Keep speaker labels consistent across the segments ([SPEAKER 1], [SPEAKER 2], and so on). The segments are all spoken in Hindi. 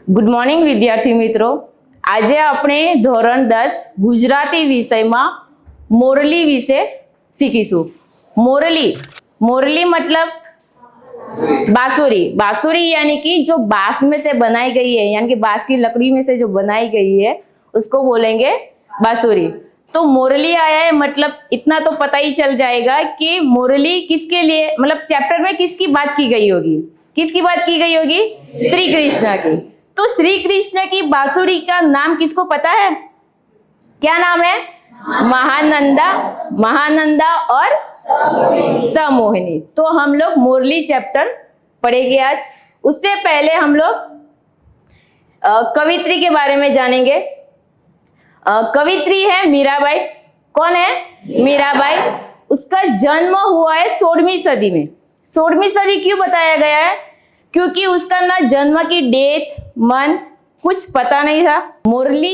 [SPEAKER 1] ગુડ મોર્નિંગ વિદ્યાર્થી મિત્રો, આજે આપણે ધોરણ 10 ગુજરાતી વિષયમાં મોરલી વિશે શીખીશું। मोरली मतलब बांसुरी। बांसुरी यानी कि जो बांस में से बनाई गई है, यानी कि बांस की लकड़ी में से जो बनाई गई है उसको बोलेंगे बांसुरी। तो मोरली आया है मतलब इतना तो पता ही चल जाएगा कि मोरली किसके लिए, मतलब चैप्टर में किसकी बात की गई होगी। किसकी बात की गई होगी? श्री कृष्ण की। तो श्री कृष्ण की बांसुरी का नाम किसको पता है? क्या नाम है? महानंदा और समोहिनी। तो हम लोग मोरली चैप्टर पढ़ेंगे आज। उससे पहले हम लोग कवित्री के बारे में जानेंगे। कवित्री है मीराबाई। कौन है? मीराबाई। उसका जन्म हुआ है 16वीं सदी में। 16वीं सदी क्यों बताया गया है? क्योंकि उसका ना जन्म की डेट, मंथ कुछ पता नहीं था। मोरली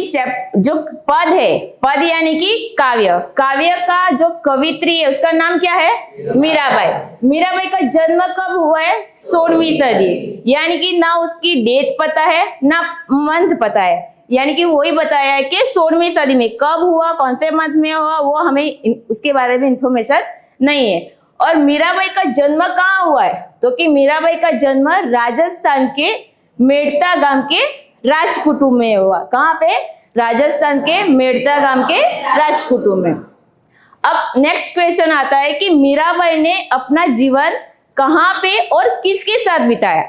[SPEAKER 1] जो पद है, पद यानी कि काव्य का जो कवित्री है उसका नाम क्या है? मीराबाई। मीराबाई का जन्म कब हुआ है? 16वीं सदी। यानी कि ना उसकी डेट पता है ना मंथ पता है, यानी कि वही बताया है कि 16वीं सदी में कब हुआ, कौन से मंथ में हुआ, वो हमें उसके बारे में इंफॉर्मेशन नहीं है। और मीराबाई का जन्म कहाँ हुआ है? तो कि मीराबाई का जन्म राजस्थान के मेड़ता गांव के राजकुटुंब में हुआ। कहाँ पे? राजस्थान के मेड़ता गांव के राजकुटुंब में। अब नेक्स्ट क्वेश्चन आता है कि मीराबाई ने अपना जीवन कहाँ पे और किसके साथ बिताया?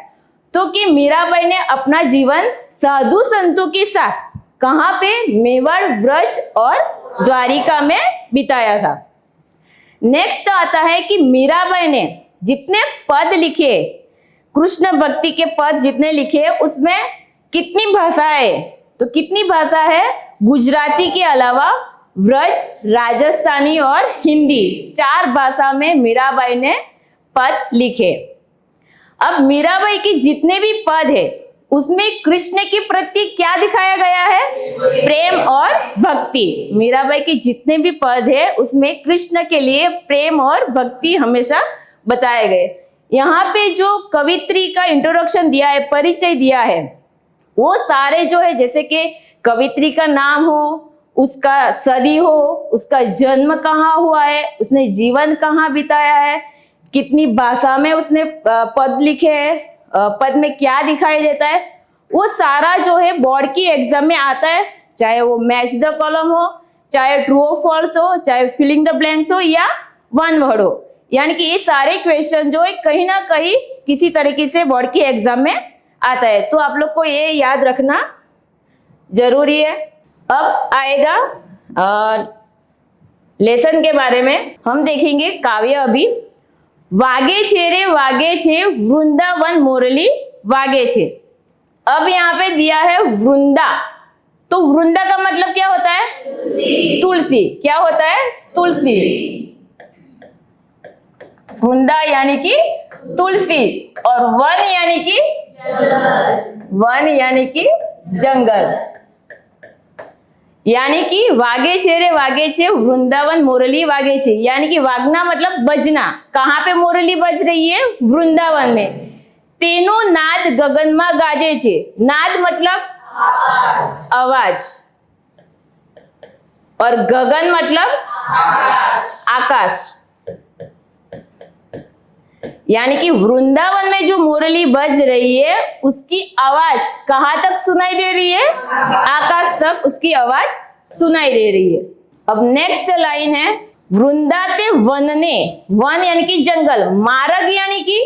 [SPEAKER 1] तो कि मीराबाई ने अपना जीवन साधु संतों के साथ कहाँ पे? मेवाड़, व्रज और द्वारिका में बिताया था। नेक्स्ट आता है कि मीराबाई ने जितने पद लिखे, कृष्ण भक्ति के पद जितने लिखे, उसमें कितनी भाषा है? तो कितनी भाषा है? गुजराती के अलावा व्रज, राजस्थानी और हिंदी, 4 भाषा में मीराबाई ने पद लिखे। अब मीराबाई के जितने भी पद है उसमें कृष्ण के प्रति क्या दिखाया गया है? प्रेम और भक्ति। मीराबाई के जितने भी पद है उसमें कृष्ण के लिए प्रेम और भक्ति हमेशा बताए गए। यहाँ पे जो कवित्री का इंट्रोडक्शन दिया है, परिचय दिया है, वो सारे जो है, जैसे कि कवित्री का नाम हो, उसका सदी हो, उसका जन्म कहाँ हुआ है, उसने जीवन कहाँ बिताया है, कितनी भाषा में उसने पद लिखे हैं, पद में क्या दिखाई देता है, वो सारा जो है बोर्ड की एग्जाम में आता है। चाहे वो मैच द कॉलम हो, चाहे ट्रू और फॉल्स हो, चाहे फिलिंग द ब्लैंक्स हो या वन वर्ड हो, यानी कि ये सारे क्वेश्चन जो है कहीं ना कहीं किसी तरीके से बोर्ड की एग्जाम में आता है। तो आप लोग को ये याद रखना जरूरी है। अब आएगा लेसन के बारे में। हम देखेंगे काव्य अभी। वागे छे रे वागे छे वृंदावन मोरली वागे छे। अब यहाँ पे दिया है वृंदा। तो वृंदा का मतलब क्या होता है? तुलसी। क्या होता है? तुलसी। वृंदा यानी कि तुलसी, और वन यानी कि जंगल। यानी कि वागे छे रे वागे छे वृंदावन मोरली वागे छे, यानी कि वागना मतलब बजना। कहाँ पे मोरली बज रही है? वृंदावन में। तेनो नाद गगन में गाजे छे। नाद मतलब आवाज, और गगन मतलब आकाश। यानी कि वृंदावन में जो मोरली बज रही है उसकी आवाज कहाँ तक सुनाई दे रही है? आकाश तक उसकी आवाज सुनाई दे रही है। अब नेक्स्ट लाइन है वृंदाते वनने। वन यानी कि जंगल, मार्ग यानी कि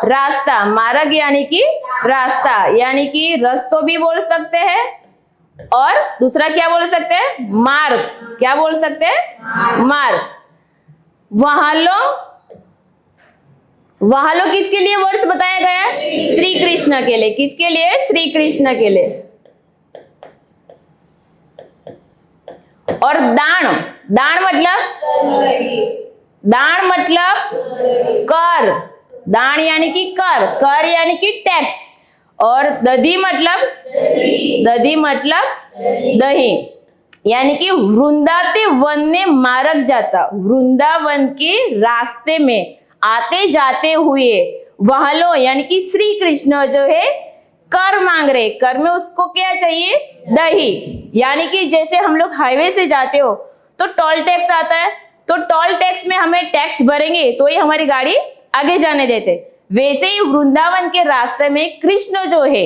[SPEAKER 1] रास्ता, मार्ग यानी कि रास्ता, यानी कि रस्तो भी बोल सकते हैं, और दूसरा क्या बोल सकते हैं? मार्ग। क्या बोल सकते हैं? मार्ग। वहां लो किसके लिए वर्ड्स बताया गया है? श्री कृष्ण के लिए। किसके लिए? श्री कृष्ण के लिए। और दान मतलब कर। दान यानी कि कर यानी कि टैक्स। और दधी मतलब दही। यानी कि वृंदाते वन ने मार्ग जाता, वृंदावन के रास्ते में आते जाते हुए वहां लो, यानी कि श्री कृष्ण जो है कर मांग रहे, कर में उसको क्या चाहिए, दही। यानी कि जैसे हम लोग हाईवे से जाते हो तो टोल टैक्स आता है, तो टोल टैक्स में हमें टैक्स भरेंगे तो ही हमारी गाड़ी आगे जाने देते। वैसे ही वृंदावन के रास्ते में कृष्ण जो है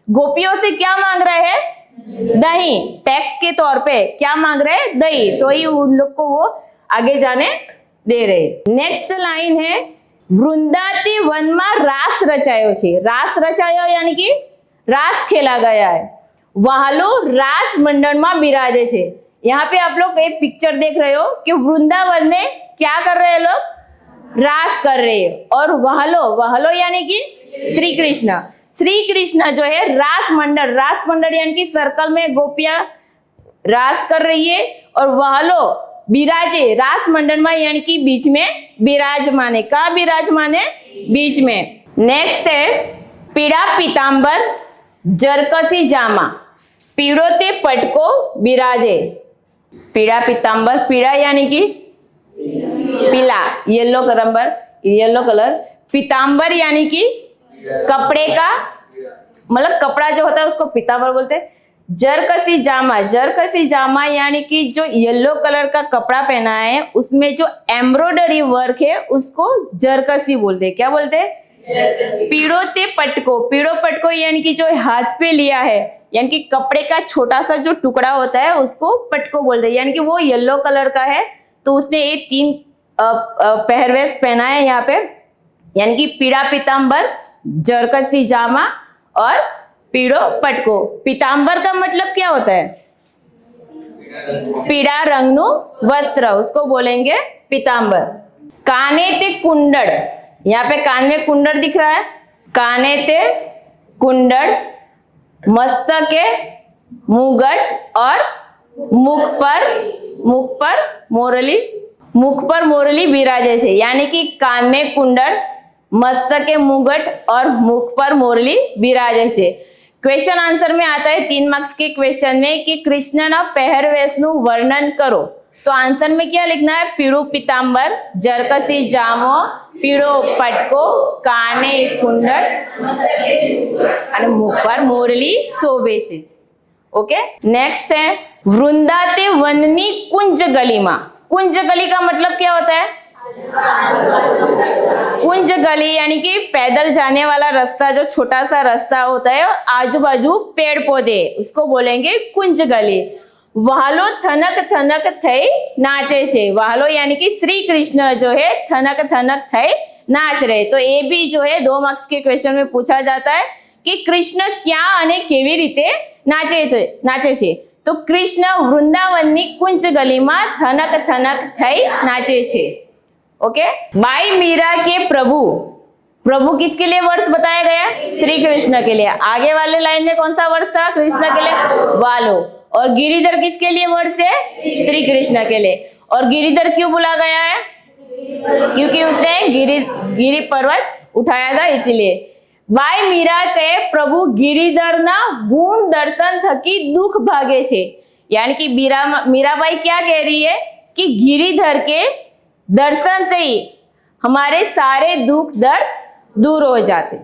[SPEAKER 1] गोपियों से क्या मांग रहे हैं, दही। टैक्स के तौर पे क्या मांग रहे हैं, दही, तो ही उन लोग को वो आगे जाने दे रहे। नेक्स्ट लाइन है, વૃંદાતી વનમાં રાસ રચાયો છે। રાસ રચાયો यानी कि રાસ खेला गया है। वहालो रास मंडल में बिराजे छे। यहाँ पे आप लोग एक पिक्चर देख रहे हो कि वृंदावन में क्या कर रहे हैं लोग, रास कर रहे हैं। और वहालो, वहालो यानी कि श्री कृष्ण, श्री कृष्ण जो है रास मंडल यानी कि सर्कल में गोपियां रास कर रही है और वहालो बिराजे रास मंडल में यानी कि बीच में बिराजमाने। का बिराजमाने, बीच में। नेक्स्ट है, पीड़ा पीतांबर जरकसी जामा, पीड़ो ते पटको बिराजे। पीड़ा पीतांबर, पीड़ा यानी कि पीला, येलो कलर। पीतांबर यानी कि कपड़े का, मतलब कपड़ा जो होता है उसको पीतांबर बोलते हैं। जरकसी जामा यानी कि जो येलो कलर का कपड़ा पहना है उसमें जो एम्ब्रॉयडरी वर्क है उसको जरकसी बोलते हैं। क्या बोलते हैं, पीड़ो ते पटको यानी कि जो हाथ पे लिया है, यानी कि कपड़े का छोटा सा जो टुकड़ा होता है उसको पटको बोलते हैं। यानी कि वो येलो कलर का है तो उसने ये 3 पहरवेश पहना है यहाँ पे, यानी कि पीड़ा पीतांबर, जरकसी जामा और पीड़ो पटको। पीतांबर का मतलब क्या होता है, पीड़ा रंगनु वस्त्र, उसको बोलेंगे पीतांबर। काने ते कुंडल, यहाँ पे कान में कुंडल दिख रहा है, काने ते कुंडल, मस्तके मुगट और मुख पर मोरली बिराजे छे। यानी कि कान में कुंडल, मस्तके मुगट और मुख पर मोरली बिराजे छे। क्वेश्चन आंसर में आता है 3 मार्क्स के क्वेश्चन में कि कृष्णना पहरवेशनु वर्णन करो। तो आंसर में क्या लिखना है, पीड़ू पीतांबर, जरकसी जामो, पीड़ो पटको, काने कुंडल और मुख पर मोरली शोभे छे। ओके, नेक्स्ट है, वृंदाते वननी कुंज गली मा। कुंज गली का मतलब क्या होता है, कुंज गली यानी कि पैदल जाने वाला रास्ता, जो छोटा सा रास्ता होता है और आजू बाजू पेड़ पौधे, उसको बोलेंगे कुंज गली। वहालो थनक थनक थई नाचे छे। वहालो यानी कि श्री कृष्ण जो है थनक थनक थई नाच रहे। तो ये भी जो है 2 मार्क्स के क्वेश्चन में पूछा जाता है कि कृष्ण क्या अने केवी रीते नाचे छे। तो कृष्ण वृंदावननी कुंज गली में थनक थनक थई नाचे छे। ओके, बाई मीरा के प्रभु किसके लिए वर्ष बताया गया, श्री कृष्ण के लिए। आगे वाले लाइन में कौन सा वर्ष था, कृष्ण के लिए, वालो। और गिरिधर किसके लिए वर्ष है, श्री कृष्ण के लिए। और गिरिधर क्यों बोला गया है, क्योंकि उसने गिरि पर्वत उठाया था, इसीलिए। बाई मीरा के प्रभु गिरिधर ना गुण दर्शन थकी दुख भागे छे। यानी कि मीराबाई क्या कह रही है कि गिरिधर के दर्शन से ही हमारे सारे दुख दर्द दूर हो जाते।